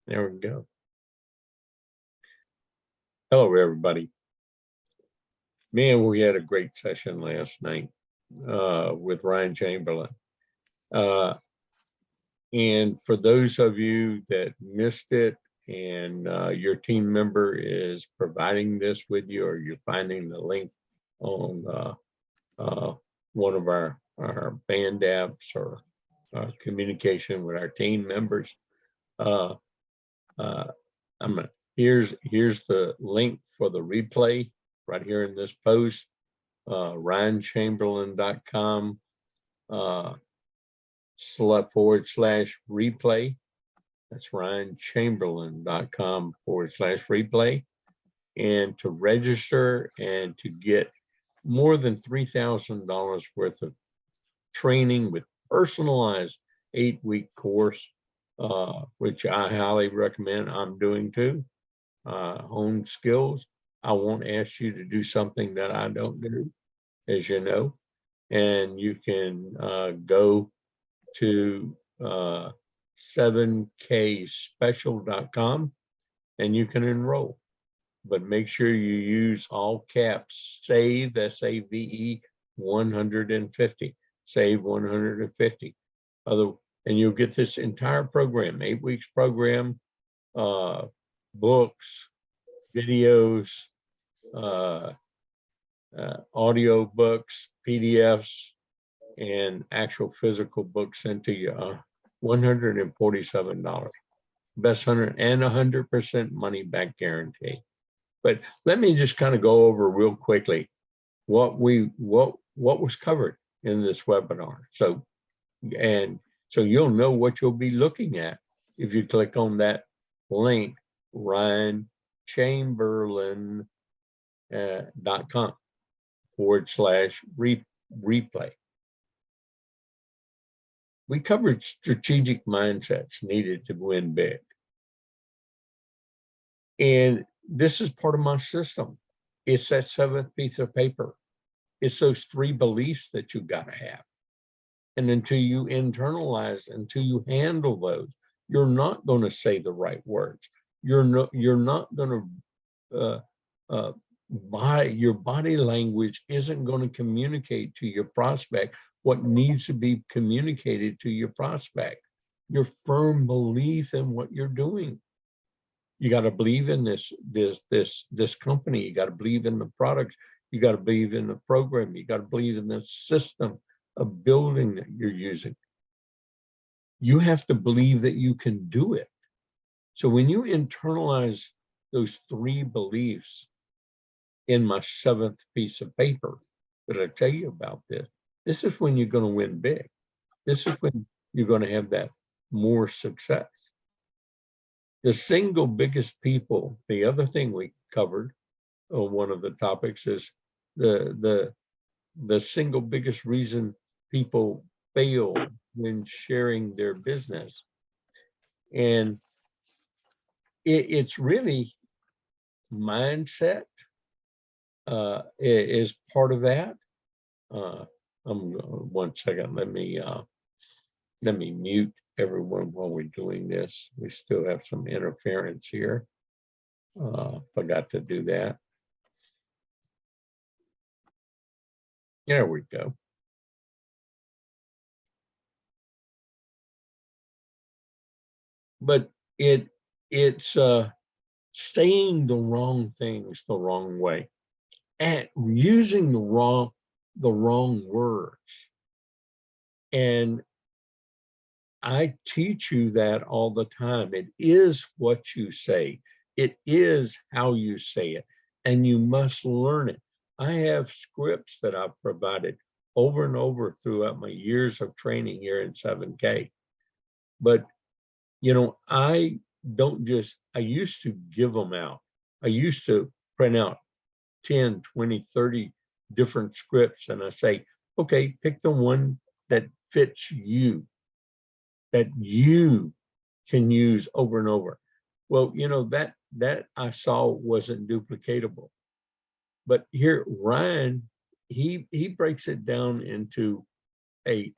There we go. Hello, everybody. Man, we had a great session last night with Ryan Chamberlin. And for those of you that missed it and your team member is providing this with you, or you're finding the link on one of our band apps or communication with our team members, here's the link for the replay right here in this post, ryanchamberlin.com /replay. That's ryanchamberlin.com /replay. And to register and to get more than $3,000 worth of training with personalized 8-week course, which I highly recommend. I'm doing too. Hone skills. I won't ask you to do something that I don't do, as you know. And you can go to 7kspecial.com and you can enroll. But make sure you use all caps, SAVE, SAVE 150, SAVE 150. And you'll get this entire program, 8 weeks program, books, videos, audio books, PDFs, and actual physical books sent to you. $147. Best 100% money back guarantee. But let me just kind of go over real quickly what was covered in this webinar. So you'll know what you'll be looking at if you click on that link, ryanchamberlin.com /replay. We covered strategic mindsets needed to win big. And this is part of my system. It's that 7th piece of paper. It's those 3 beliefs that you got to have. And until you internalize, until you handle those, you're not going to say the right words. You're not going to, your body language isn't going to communicate to your prospect what needs to be communicated to your prospect. Your firm belief in what you're doing. You got to believe in this company. You got to believe in the products. You got to believe in the program. You got to believe in the system of building that you're using. You have to believe that you can do it. So when you internalize those 3 beliefs in my 7th piece of paper that I tell you about, this is when you're going to win big. This is when you're going to have that more success. The single biggest people, the other thing we covered on one of the topics is the single biggest reason people fail when sharing their business. And it's really mindset is part of that. One second, let me mute everyone while we're doing this. We still have some interference here. Forgot to do that. There we go. But it's saying the wrong things the wrong way and using the wrong words. And I teach you that all the time. It is what you say. It is how you say it, and you must learn it. I have scripts that I've provided over and over throughout my years of training here in 7K. But, you know, I used to give them out. I used to print out 10, 20, 30 different scripts, and I say, okay, pick the one that fits you, that you can use over and over. Well, you know, that I saw wasn't duplicatable. But here, Ryan, he breaks it down into a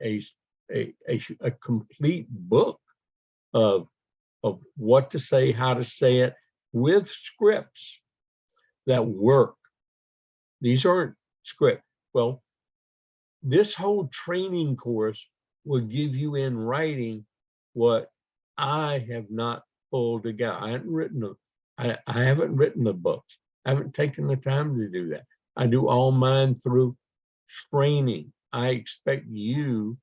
complete book of of what to say, how to say it, with scripts that work. These aren't scripts. Well, this whole training course will give you in writing what I have not pulled together. I haven't written the books. I haven't taken the time to do that. I do all mine through training. I expect you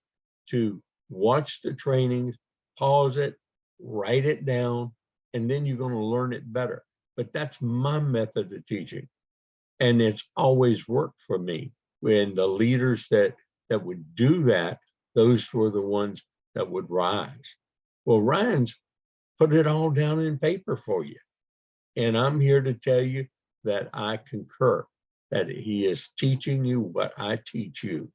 to watch the trainings, pause it, write it down, and then you're going to learn it better. But that's my method of teaching. And it's always worked for me. When the leaders that would do that, those were the ones that would rise. Well, Ryan's put it all down in paper for you. And I'm here to tell you that I concur, that he is teaching you what I teach you.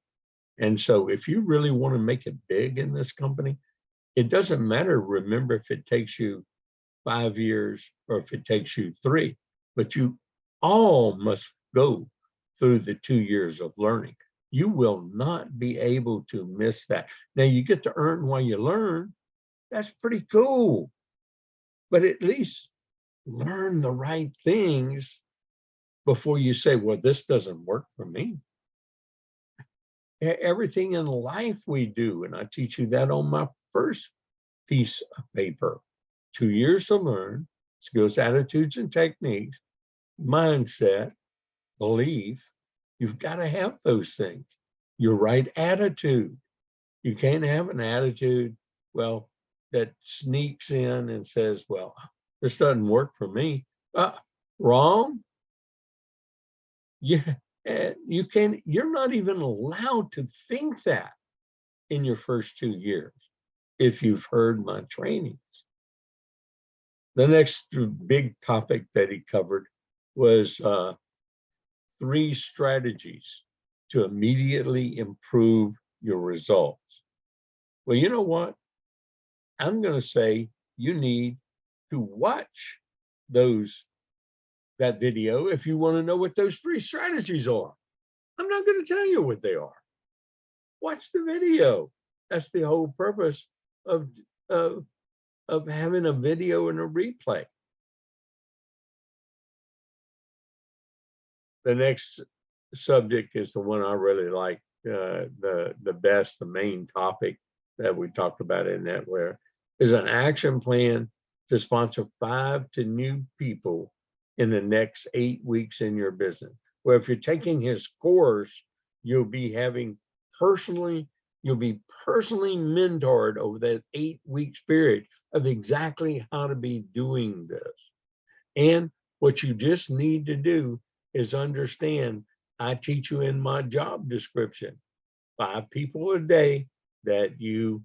And so if you really want to make it big in this company, it doesn't matter, remember, if it takes you 5 years or if it takes you 3, but you all must go through the 2 years of learning. You will not be able to miss that. Now you get to earn while you learn. That's pretty cool. But at least learn the right things before you say, well, this doesn't work for me. Everything in life we do, and I teach you that on my first piece of paper. 2 years to learn, skills, attitudes, and techniques, mindset, belief. You've got to have those things. Your right attitude. You can't have an attitude, well, that sneaks in and says, well, this doesn't work for me. Wrong. Yeah, you're not even allowed to think that in your first 2 years if you've heard my trainings. The next big topic that he covered was 3 strategies to immediately improve your results. Well, you know what? I'm going to say you need to watch that video if you want to know what those 3 strategies are. I'm not going to tell you what they are. Watch the video. That's the whole purpose of having a video and a replay. The next subject is the one I really like, the best, the main topic that we talked about in that, where is an action plan to sponsor 5 to new people in the next 8 weeks in your business. Where if you're taking his course, you'll be personally mentored over that 8 weeks period of exactly how to be doing this. And what you just need to do is understand, I teach you in my job description, 5 people a day that you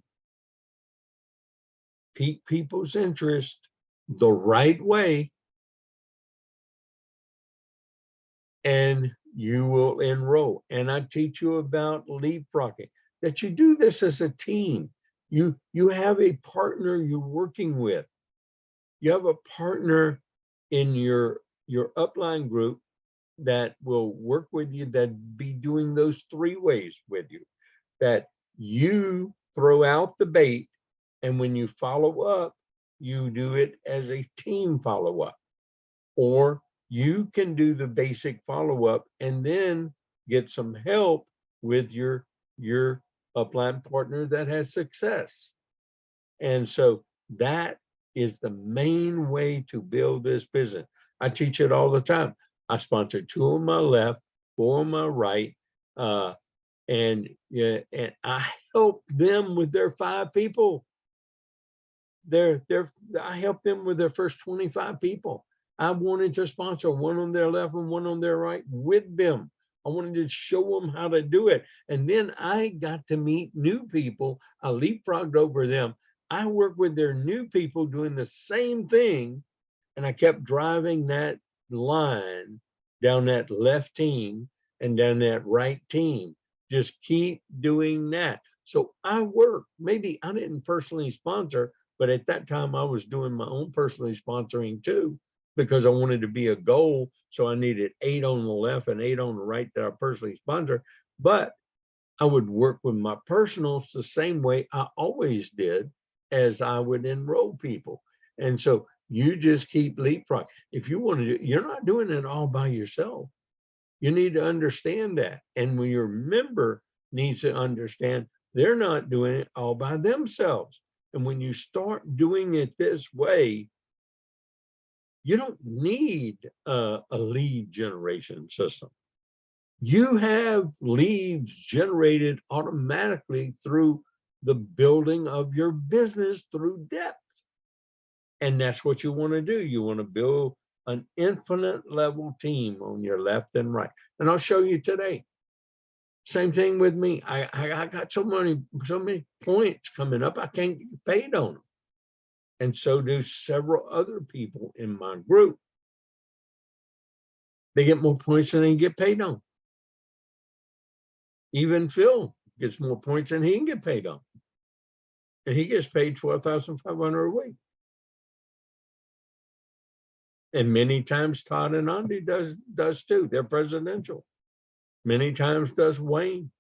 pique people's interest the right way, and you will enroll. And I teach you about leapfrogging, that you do this as a team. You have a partner you're working with. You have a partner in your upline group that will work with you, that be doing those 3 ways with you, that you throw out the bait, and when you follow up, you do it as a team follow-up. Or you can do the basic follow-up and then get some help with your upline partner that has success. And so that is the main way to build this business. I teach it all the time. I sponsor 2 on my left, 4 on my right, and I help them with their 5 people. I help them with their first 25 people. I wanted to sponsor 1 on their left and 1 on their right with them. I wanted to show them how to do it. And then I got to meet new people. I leapfrogged over them. I worked with their new people doing the same thing. And I kept driving that line down that left team and down that right team. Just keep doing that. So I worked. Maybe I didn't personally sponsor, but at that time I was doing my own personally sponsoring too, because I wanted to be a goal. So I needed 8 on the left and 8 on the right that I personally sponsor. But I would work with my personals the same way I always did as I would enroll people. And so you just keep leapfrog. If you want to do, you're not doing it all by yourself. You need to understand that. And when your member needs to understand they're not doing it all by themselves. And when you start doing it this way, you don't need a lead generation system. You have leads generated automatically through the building of your business through depth. And that's what you want to do. You want to build an infinite level team on your left and right. And I'll show you today. Same thing with me. I got so many points coming up, I can't get paid on them. And so do several other people in my group. They get more points than they get paid on. Even Phil gets more points than he can get paid on. And he gets paid $12,500 a week. And many times Todd and Andy does too. They're presidential. Many times does Wayne.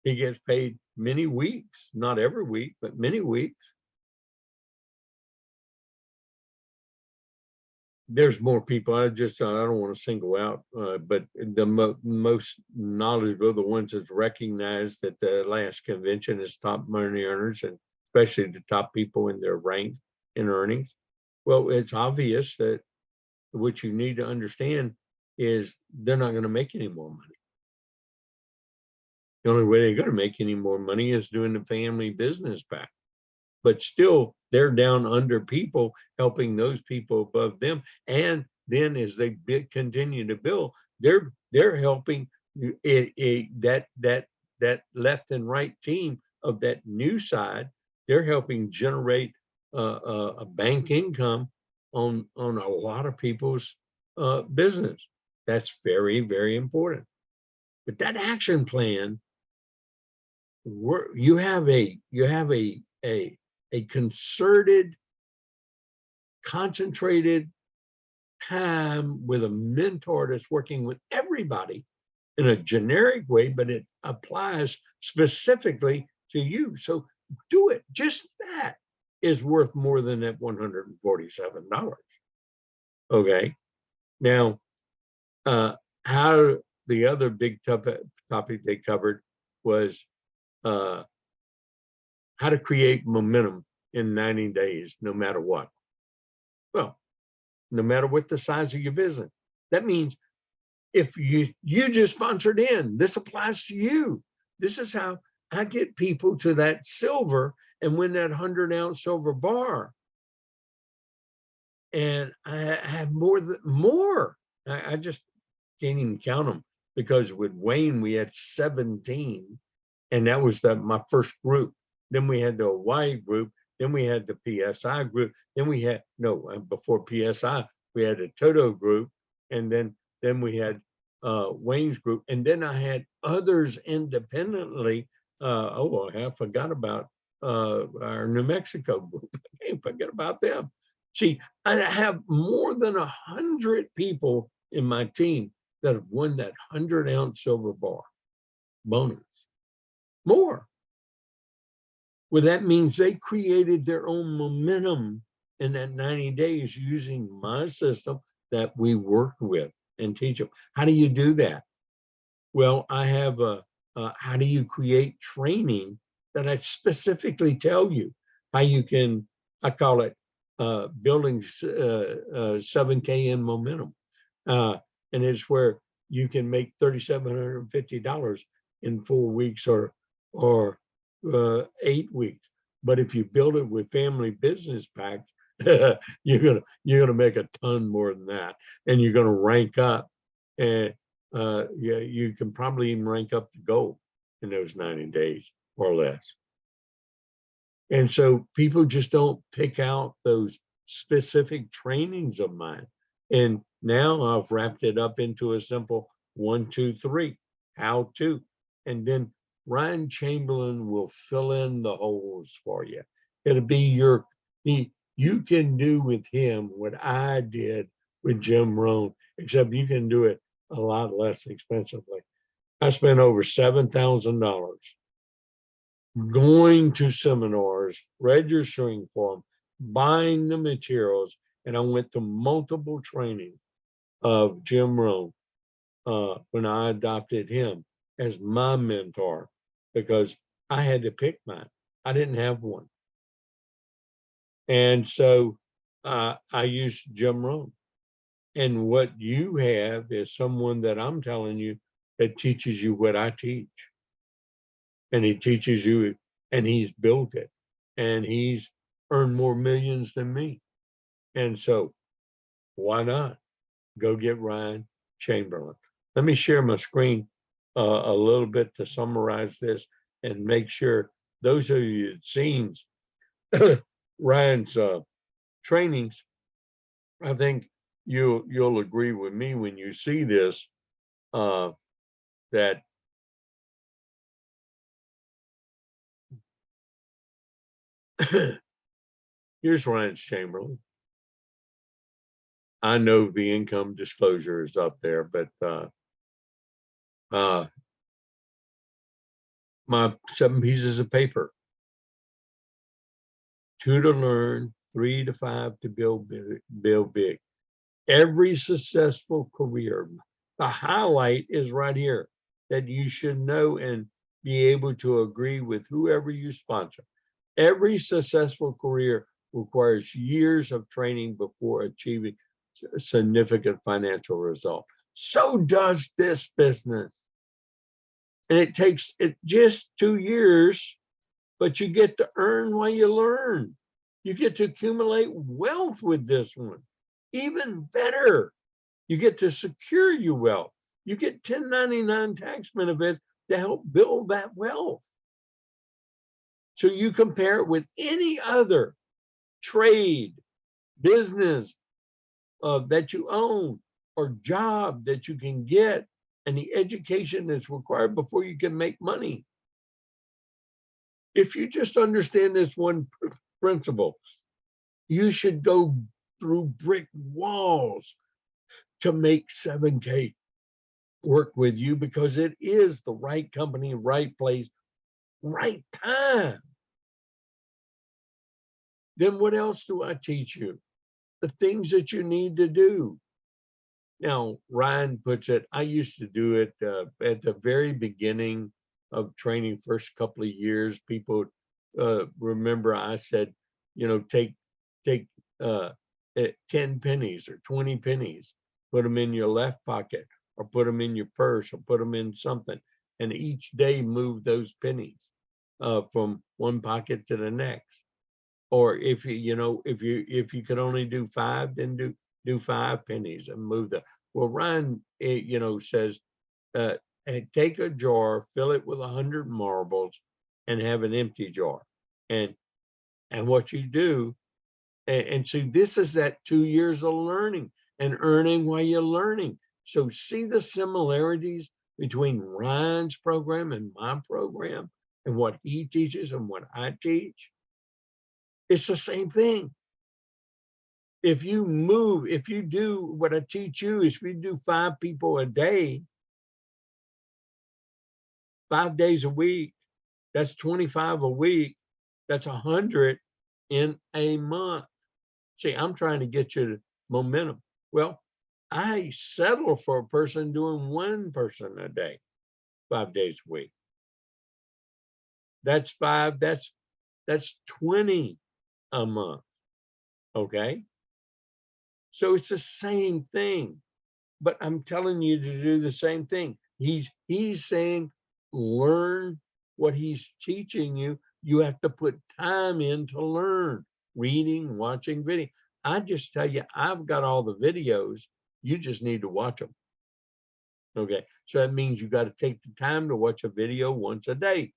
He gets paid many weeks, not every week, but many weeks. There's more people. I don't want to single out, but the most knowledgeable, the ones that's recognized at the last convention as top money earners, and especially the top people in their rank in earnings. Well, it's obvious that what you need to understand is they're not going to make any more money. The only way they're going to make any more money is doing the family business back. But still, they're down under people, helping those people above them. And then as they continue to build, they're helping that left and right team of that new side. They're helping generate a bank income on a lot of people's business. That's very, very important. But that action plan, you have a concerted, concentrated time with a mentor that's working with everybody in a generic way, but it applies specifically to you. So do it. Just that is worth more than that $147. Okay. Now, how the other big topic they covered was how to create momentum in 90 days, no matter what. Well, no matter what the size of your business. That means if you just sponsored in, this applies to you. This is how I get people to that silver and win that 100-ounce silver bar. And I have more. I just can't even count them, because with Wayne, we had 17, and that was my first group. Then we had the Hawaii group. Then we had the PSI group. Then we had, before PSI, we had a Toto group. And then we had Wayne's group. And then I had others independently. I forgot about our New Mexico group. I can't forget about them. See, I have more than 100 people in my team that have won that 100-ounce silver bar bonus. More. Well, that means they created their own momentum in that 90 days using my system that we work with and teach them. How do you do that? Well, I have how do you create training that I specifically tell you how you can, I call it building 7K in momentum. And it's where you can make $3,750 in 4 weeks or 8 weeks. But if you build it with family business packs, you're gonna make a ton more than that, and you're gonna rank up. And you can probably even rank up to gold in those 90 days or less. And so people just don't pick out those specific trainings of mine. And now I've wrapped it up into a simple 1, 2, 3, how to, and then Ryan Chamberlin will fill in the holes for you. It'll be you can do with him what I did with Jim Rohn, except you can do it a lot less expensively. I spent over $7,000 going to seminars, registering for them, buying the materials, and I went to multiple trainings of Jim Rohn when I adopted him as my mentor, because I had to pick mine. I didn't have one. And so I used Jim Rohn. And what you have is someone that I'm telling you that teaches you what I teach. And he teaches you, and he's built it, and he's earned more millions than me. And so why not go get Ryan Chamberlin? Let me share my screen a little bit to summarize this and make sure those of you that seen Ryan's trainings, I think you'll agree with me when you see this, that here's Ryan Chamberlin. I know the income disclosure is up there, but my 7 pieces of paper: 2 to learn, 3 to 5 to build big. Every successful career, the highlight is right here, that you should know and be able to agree with whoever you sponsor. Every successful career requires years of training before achieving significant financial result. So does this business. And it takes just 2 years, but you get to earn while you learn. You get to accumulate wealth with this one. Even better, you get to secure your wealth. You get 1099 tax benefits to help build that wealth. So you compare it with any other trade, business that you own, or job that you can get, and the education that's required before you can make money. If you just understand this one principle, you should go through brick walls to make 7K work with you, because it is the right company, right place, right time. Then what else do I teach you? The things that you need to do. Now, Ryan puts it, I used to do it at the very beginning of training, first couple of years. People remember I said, take 10 pennies or 20 pennies, put them in your left pocket, or put them in your purse, or put them in something, and each day move those pennies from one pocket to the next. Or if you could only do 5, then do 5 pennies and move the. Well, Ryan, says, take a jar, fill it with 100 marbles, and have an empty jar. And what you do, and see, this is that 2 years of learning and earning while you're learning. So see the similarities between Ryan's program and my program, and what he teaches and what I teach. It's the same thing. If you do what I teach you, if you do 5 people a day, 5 days a week, that's 25 a week. That's 100 in a month. See, I'm trying to get you to momentum. Well, I settle for a person doing 1 person a day, 5 days a week. That's 5. That's 20 a month. Okay. So it's the same thing, but I'm telling you to do the same thing. He's saying, learn what he's teaching you. You have to put time in to learn, reading, watching video. I just tell you, I've got all the videos. You just need to watch them. Okay. So that means you got to take the time to watch a video once a day.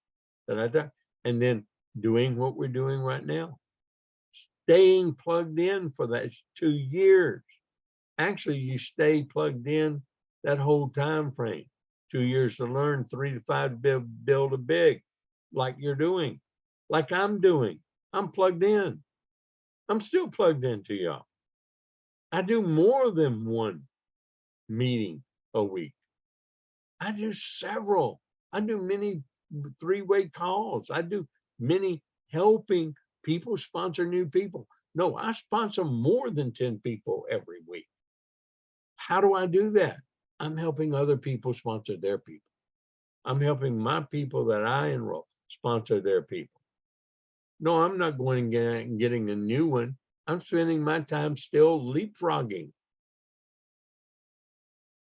And then doing what we're doing right now. Staying plugged in for that 2 years. Actually, you stay plugged in that whole time frame. 2 years to learn, 3 to 5 to build a big, like you're doing, like I'm doing. I'm plugged in. I'm still plugged into y'all. I do more than 1 meeting a week. I do several. I do many 3-way calls. I do many helping people sponsor new people. No, I sponsor more than 10 people every week. How do I do that? I'm helping other people sponsor their people. I'm helping my people that I enroll sponsor their people. No, I'm not going and getting a new one. I'm spending my time still leapfrogging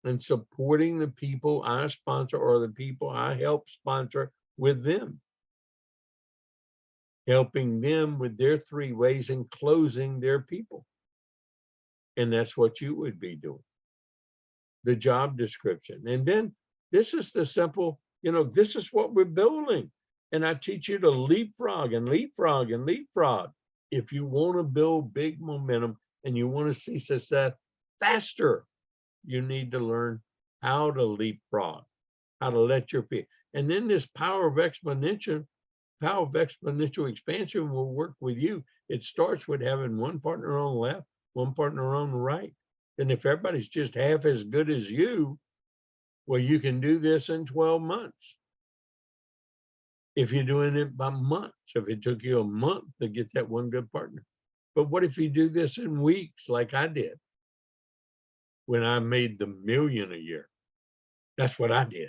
and supporting the people I sponsor or the people I help sponsor with them, helping them with their 3 ways and closing their people. And that's what you would be doing. The job description. And then this is the simple, this is what we're building. And I teach you to leapfrog and leapfrog and leapfrog. If you want to build big momentum and you want to see success faster, you need to learn how to leapfrog, how to let your people. And then this power of exponential expansion will work with you. It starts with having one partner on the left, one partner on the right. And if everybody's just half as good as you, well, you can do this in 12 months. If you're doing it by months, if it took you a month to get that one good partner. But what if you do this in weeks like I did when I made the $1 million a year? That's what I did.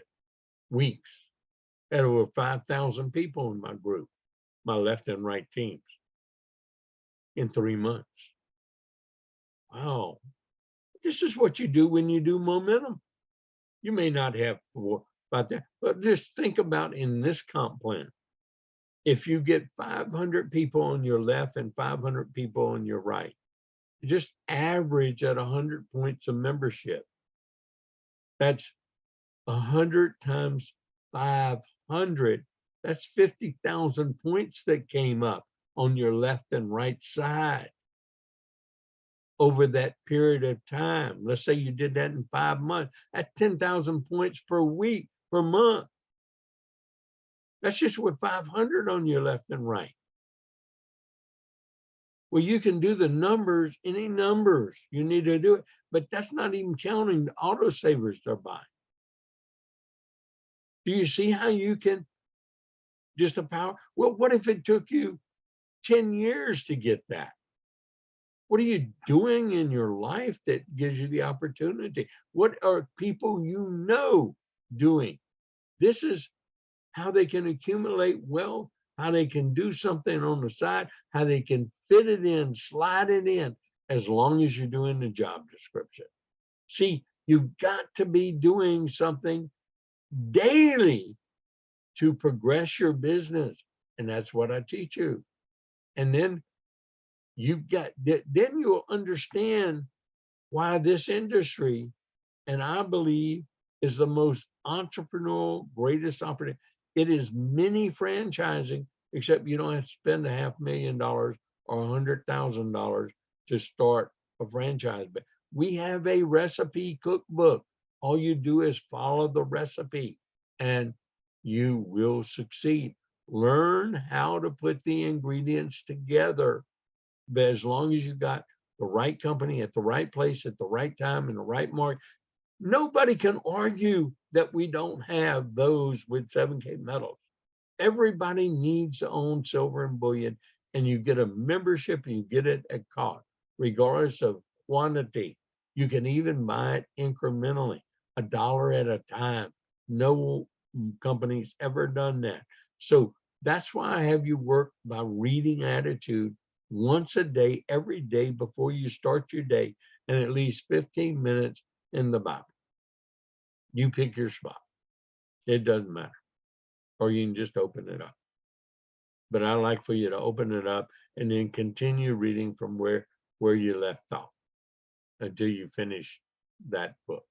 Weeks. Had over 5,000 people in my group, my left and right teams, in 3 months. Wow. This is what you do when you do momentum. You may not have about that, but just think about in this comp plan. If you get 500 people on your left and 500 people on your right, just average at 100 points of membership. That's 100 times 500. That's 50,000 points that came up on your left and right side over that period of time. Let's say you did that in 5 months. That's 10,000 points per week, per month. That's just with 500 on your left and right. Well, you can do the numbers, any numbers you need to do it, but that's not even counting the autosavers they're buying. Do you see how you can just power? Well, what if it took you 10 years to get that? What are you doing in your life that gives you the opportunity? What are people doing? This is how they can accumulate wealth, how they can do something on the side, how they can fit it in, slide it in, as long as you're doing the job description. See, you've got to be doing something daily to progress your business. And that's what I teach you. And then then you'll understand why this industry, and I believe, is the most entrepreneurial, greatest opportunity. It is mini franchising, except you don't have to spend $500,000 or $100,000 to start a franchise. But we have a recipe cookbook. All you do is follow the recipe and you will succeed. Learn how to put the ingredients together. But as long as you got the right company at the right place at the right time in the right market, nobody can argue that we don't have those with 7K metals. Everybody needs to own silver and bullion, and you get a membership and you get it at cost, regardless of quantity. You can even buy it incrementally, $1 at a time. No company's ever done that. So that's why I have you work by reading attitude once a day, every day before you start your day, and at least 15 minutes in the Bible. You pick your spot. It doesn't matter. Or you can just open it up. But I like for you to open it up and then continue reading from where you left off until you finish that book.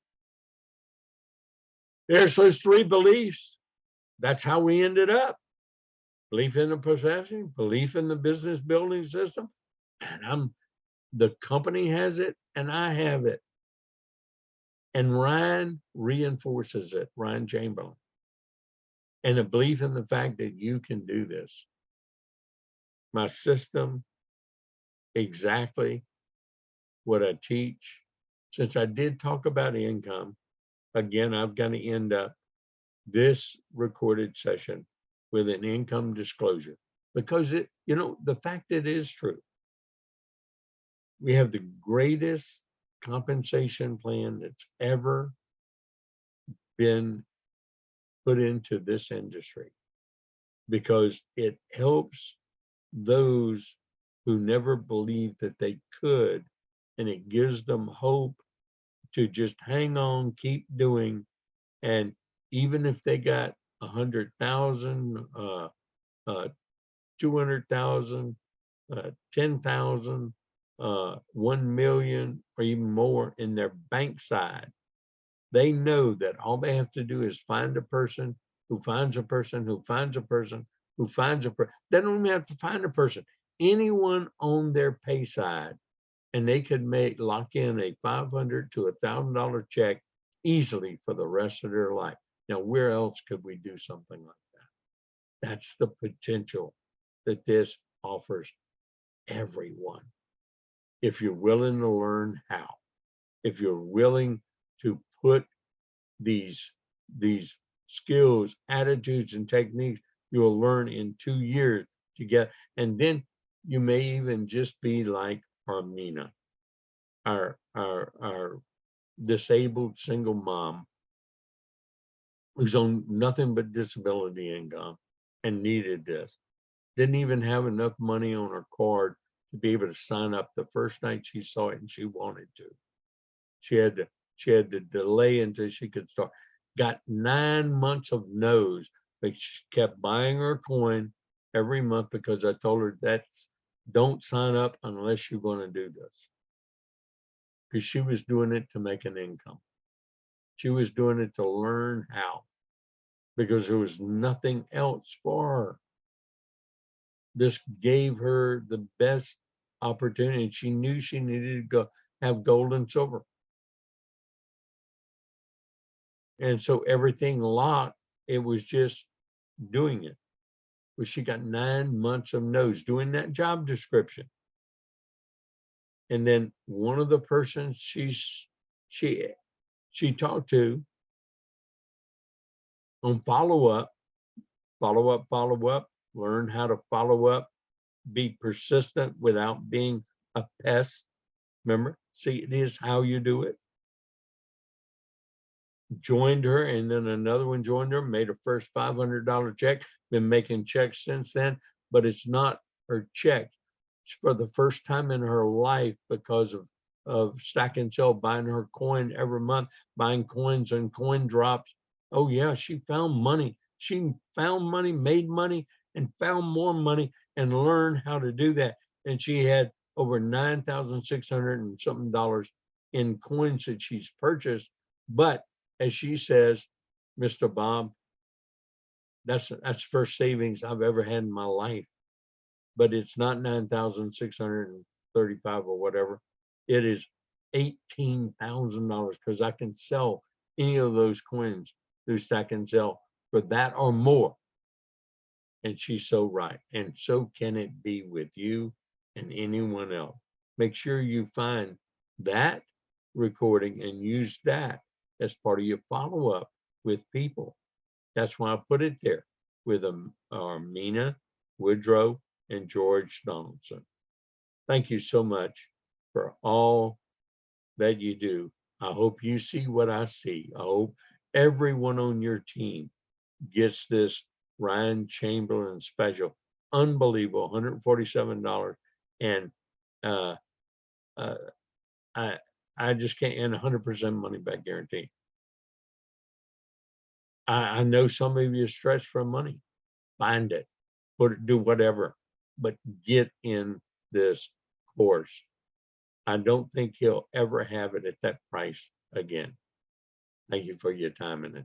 There's those 3 beliefs. That's how we ended up. Belief in the possession, belief in the business building system, and the company has it and I have it. And Ryan reinforces it, Ryan Chamberlin. And a belief in the fact that you can do this. My system, exactly what I teach. Since I did talk about income, again, I've got to end up this recorded session with an income disclosure, because the fact that it is true. we have the greatest compensation plan that's ever been put into this industry, because it helps those who never believed that they could, and it gives them hope to just hang on, keep doing. And even if they got 100,000, 200,000, 10,000, 1 million, or even more in their bank side, they know that all they have to do is find a person who finds a person who finds a person who finds a person. They don't even have to find a person, anyone on their pay side, and they could lock in a $500 to $1,000 check easily for the rest of their life. Now, where else could we do something like that? That's the potential that this offers everyone. If you're willing to learn how, if you're willing to put these skills, attitudes, and techniques, you'll learn in 2 years to get, and then you may even just be like Armina, our disabled single mom who's on nothing but disability income and needed this. Didn't even have enough money on her card to be able to sign up the first night she saw it, and she wanted to. She had to delay until she could start. Got 9 months of no's, but she kept buying her coin every month because I told her don't sign up unless you're going to do this. Because she was doing it to make an income. She was doing it to learn how, because there was nothing else for her. This gave her the best opportunity. She knew she needed to go have gold and silver. And so everything locked, it was just doing it. But she got 9 months of no's doing that job description. And then one of the persons she talked to on follow up, learn how to follow up, be persistent without being a pest. Remember, see, it is how you do it. Joined her, and then another one joined her, made her first $500 check, been making checks since then, but it's not her check. It's for the first time in her life, because of stack and sell, buying her coin every month, buying coins and coin drops. Oh yeah, she found money. She found money, made money, and found more money, and learned how to do that. And she had over 9,600 and something dollars in coins that she's purchased. But as she says, Mr. Bob, that's the first savings I've ever had in my life. But it's not 9,635 or whatever. It is $18,000, because I can sell any of those coins through Stack and Sell for that or more. And she's so right. And so can it be with you and anyone else. Make sure you find that recording and use that as part of your follow-up with people. That's why I put it there with Armina, Woodrow, and George Donaldson. Thank you so much for all that you do. I hope you see what I see. I hope everyone on your team gets this Ryan Chamberlin special. Unbelievable, $147. And I just can't, and 100% money back guarantee. I know some of you are stretched for money. Find it, do whatever, but get in this course. I don't think he'll ever have it at that price again. Thank you for your time and attention.